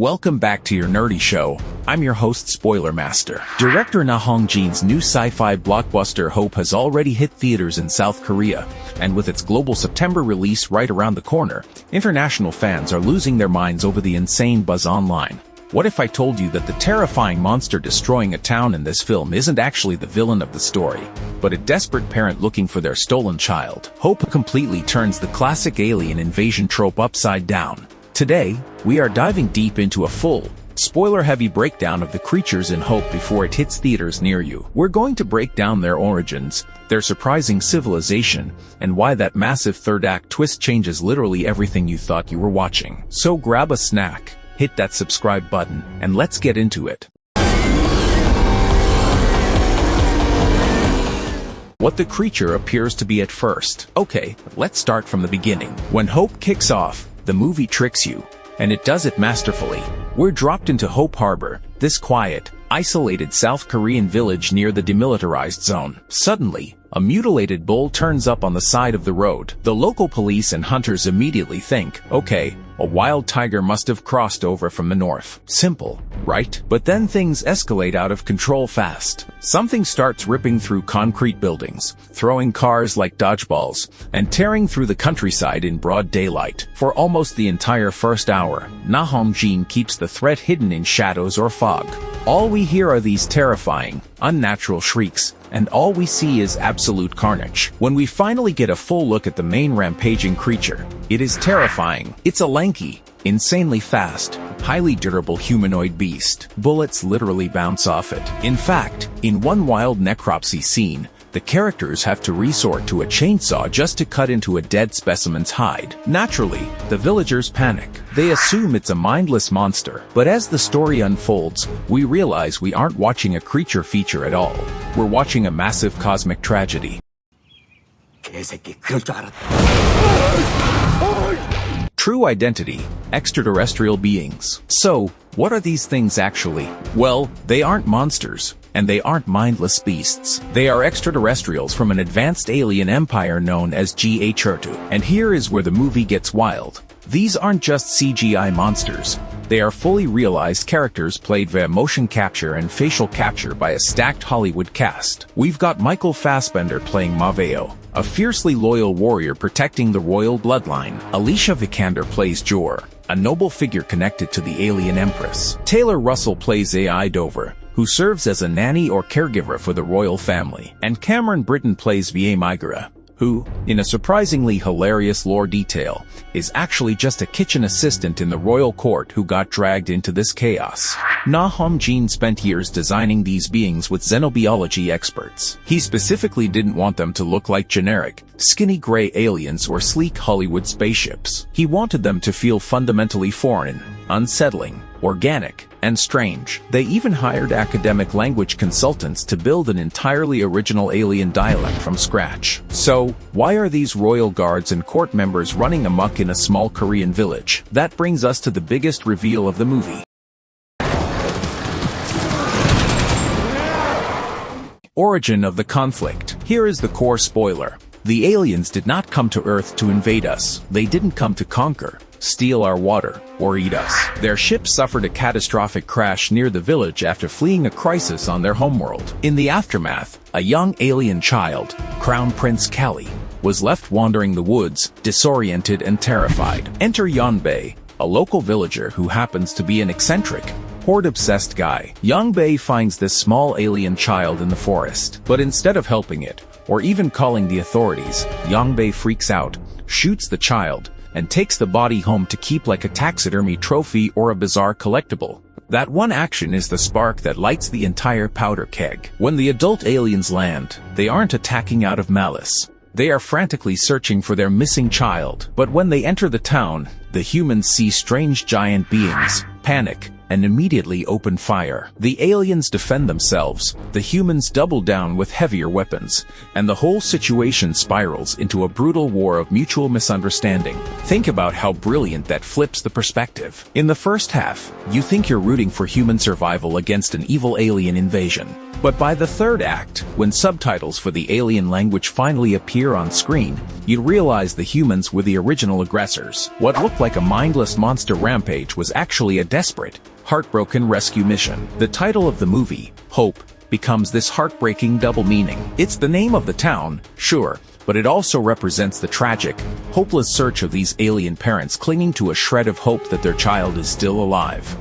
Welcome back to your nerdy show. I'm your host, Spoiler Master. Director Na Hong-jin's new sci-fi blockbuster Hope has already hit theaters in South Korea, and with its global September release right around the corner, international fans are losing their minds over the insane buzz online. What if I told you that the terrifying monster destroying a town in this film isn't actually the villain of the story, but a desperate parent looking for their stolen child? Hope completely turns the classic alien invasion trope upside down. Today, we are diving deep into a full, spoiler-heavy breakdown of the creatures in Hope before it hits theaters near you. We're going to break down their origins, their surprising civilization, and why that massive third-act twist changes literally everything you thought you were watching. So grab a snack, hit that subscribe button, and let's get into it. What the creature appears to be at first. Okay, let's start from the beginning. When Hope kicks off, the movie tricks you, and it does it masterfully. We're dropped into Hope Harbor, this quiet, isolated South Korean village near the demilitarized zone. Suddenly, a mutilated bull turns up on the side of the road. The local police and hunters immediately think, okay, a wild tiger must have crossed over from the north. Simple, right? But then things escalate out of control fast. Something starts ripping through concrete buildings, throwing cars like dodgeballs, and tearing through the countryside in broad daylight. For almost the entire first hour, Na Hong-jin keeps the threat hidden in shadows or fog. All we hear are these terrifying, unnatural shrieks, and all we see is absolute carnage. When we finally get a full look at the main rampaging creature, it is terrifying. It's a lanky, insanely fast, highly durable humanoid beast. Bullets literally bounce off it. In fact, in one wild necropsy scene, the characters have to resort to a chainsaw just to cut into a dead specimen's hide. Naturally, the villagers panic. They assume it's a mindless monster. But as the story unfolds, we realize we aren't watching a creature feature at all. We're watching a massive cosmic tragedy. True identity: extraterrestrial beings. So, what are these things actually? Well, they aren't monsters, and they aren't mindless beasts. They are extraterrestrials from an advanced alien empire known as Gh'ertu. And here is where the movie gets wild. These aren't just CGI monsters. They are fully realized characters played via motion capture and facial capture by a stacked Hollywood cast. We've got Michael Fassbender playing Maveo, a fiercely loyal warrior protecting the royal bloodline. Alicia Vikander plays Jor, a noble figure connected to the alien empress. Taylor Russell plays A.I. Dover, who serves as a nanny or caregiver for the royal family. And Cameron Britton plays V.A. Migura, who, in a surprisingly hilarious lore detail, is actually just a kitchen assistant in the royal court who got dragged into this chaos. Na Hong-jin spent years designing these beings with xenobiology experts. He specifically didn't want them to look like generic, skinny gray aliens or sleek Hollywood spaceships. He wanted them to feel fundamentally foreign, unsettling, organic, and strange. They even hired academic language consultants to build an entirely original alien dialect from scratch. So, why are these royal guards and court members running amok in a small Korean village? That brings us to the biggest reveal of the movie. Origin of the conflict. Here is the core spoiler. The aliens did not come to Earth to invade us. They didn't come to conquer, steal our water, or eat us. Their ship suffered a catastrophic crash near the village after fleeing a crisis on their homeworld. In the aftermath, a young alien child, Crown Prince Callie, was left wandering the woods, disoriented and terrified. Enter Yeonbae, a local villager who happens to be an eccentric, horde-obsessed guy. Yeonbae finds this small alien child in the forest, but instead of helping it, or even calling the authorities, Yeonbae freaks out, shoots the child, and takes the body home to keep like a taxidermy trophy or a bizarre collectible. That one action is the spark that lights the entire powder keg. When the adult aliens land, they aren't attacking out of malice. They are frantically searching for their missing child. But when they enter the town, the humans see strange giant beings, panic, and immediately open fire. The aliens defend themselves, the humans double down with heavier weapons, and the whole situation spirals into a brutal war of mutual misunderstanding. Think about how brilliant that flips the perspective. In the first half, you think you're rooting for human survival against an evil alien invasion. But by the third act, when subtitles for the alien language finally appear on screen, you realize the humans were the original aggressors. What looked like a mindless monster rampage was actually a desperate, heartbroken rescue mission. The title of the movie, Hope, becomes this heartbreaking double meaning. It's the name of the town, sure, but it also represents the tragic, hopeless search of these alien parents clinging to a shred of hope that their child is still alive.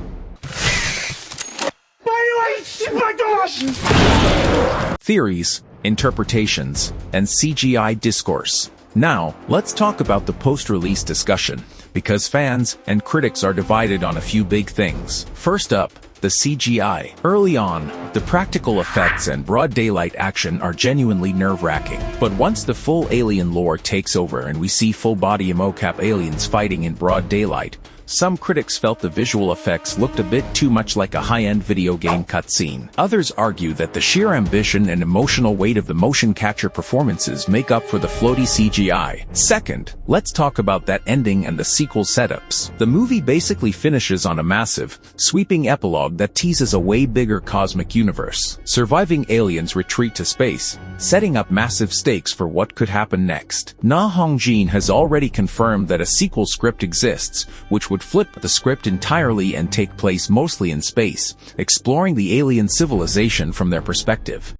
Theories, interpretations, and CGI discourse. Now, let's talk about the post-release discussion, because fans and critics are divided on a few big things. First up, the CGI. Early on, the practical effects and broad daylight action are genuinely nerve-wracking. But once the full alien lore takes over and we see full-body mocap aliens fighting in broad daylight, some critics felt the visual effects looked a bit too much like a high-end video game cutscene. Others argue that the sheer ambition and emotional weight of the motion capture performances make up for the floaty CGI. Second, let's talk about that ending and the sequel setups. The movie basically finishes on a massive, sweeping epilogue that teases a way bigger cosmic universe. Surviving aliens retreat to space, setting up massive stakes for what could happen next. Na Hong-jin has already confirmed that a sequel script exists, which would flip the script entirely and take place mostly in space, exploring the alien civilization from their perspective.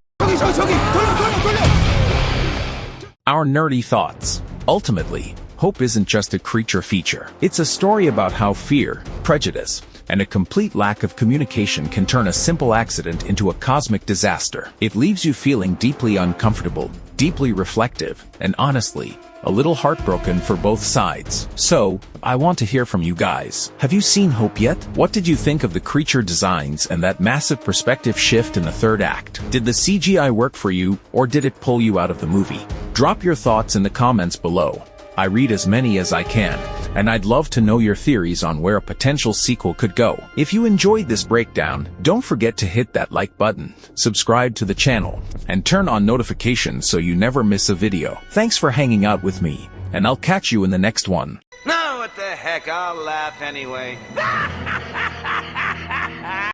Our nerdy thoughts. Ultimately, Hope isn't just a creature feature. It's a story about how fear, prejudice, and a complete lack of communication can turn a simple accident into a cosmic disaster. It leaves you feeling deeply uncomfortable, deeply reflective, and honestly, a little heartbroken for both sides. So, I want to hear from you guys. Have you seen Hope yet? What did you think of the creature designs and that massive perspective shift in the third act? Did the CGI work for you, or did it pull you out of the movie? Drop your thoughts in the comments below. I read as many as I can, and I'd love to know your theories on where a potential sequel could go. If you enjoyed this breakdown, don't forget to hit that like button, subscribe to the channel, and turn on notifications so you never miss a video. Thanks for hanging out with me, and I'll catch you in the next one. No, what the heck, I'll laugh anyway.